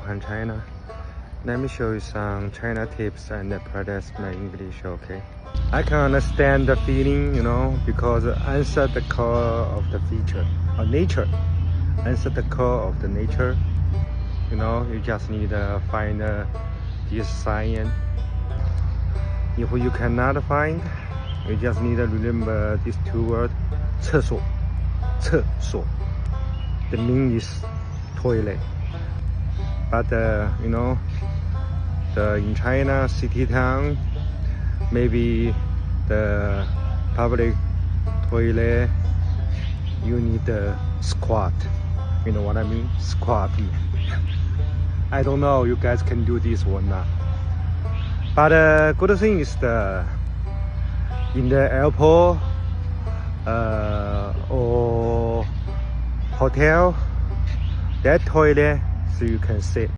Wuhan, China. Let me show you some China tips and practice my English, okay? I can understand the feeling, because answer the call of the feature or nature. Answer the call of the nature. You just need to find this sign. If you cannot find, you just need to remember these two words: 厕所, 厕所. The meaning is toilet. But in China, city town, maybe the public toilet, you need a squat. You know what I mean? Squat. I don't know you guys can do this or not. But good thing is in the airport or hotel, that toilet, so you can sit.